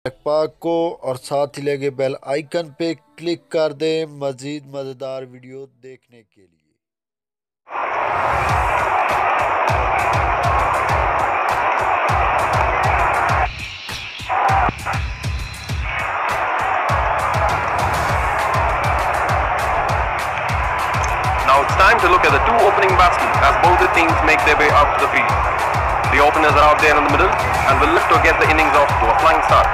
पाक को और साथ ही लगे बेल आइकन पे क्लिक कर दें मज़ीद मज़ेदार वीडियो देखने के लिए। Now it's time to look at the two opening batsmen as both the teams make their way out to the field. The openers are out there in the middle and will look to get the innings off to a flying start.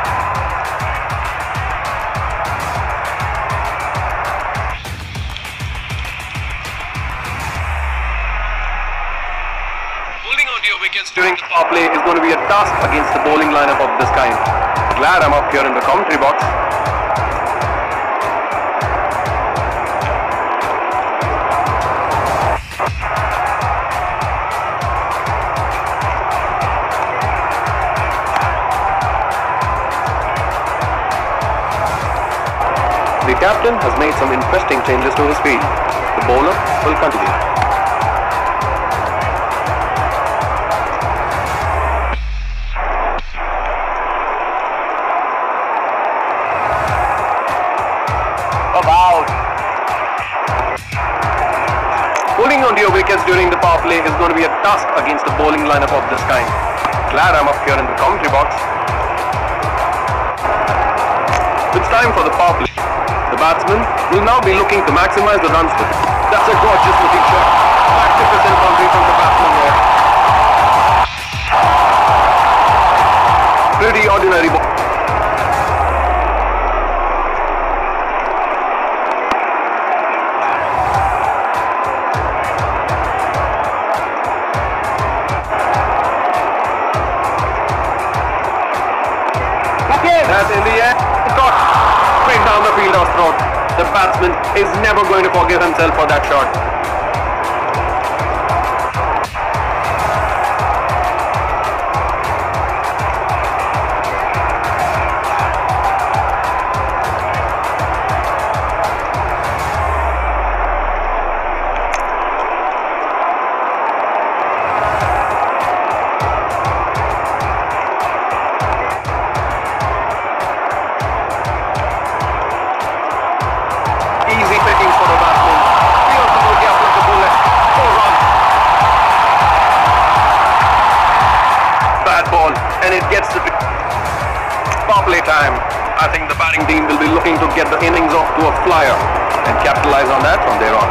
Holding on to your wickets during the power play is going to be a task against the bowling lineup of this kind. Glad I'm up here in the commentary box. The captain has made some interesting changes to his field. The bowler will continue. Holding on to your wickets during the power play is going to be a task against the bowling lineup of this kind. Glad I'm up here in the commentary box. It's time for the power play. The batsman will now be looking to maximize the runs with it. That's a gorgeous looking shot. Magnificent boundary from the batsman there. Pretty ordinary ball. And in the end, got straight down the fielder's throat. The batsman is never going to forgive himself for that shot. Easy pickings for the batsman. Feels the ball gap like a bullet. 4 runs. Bad ball, and it gets the power play time. I think the batting team will be looking to get the innings off to a flyer and capitalize on that from there on.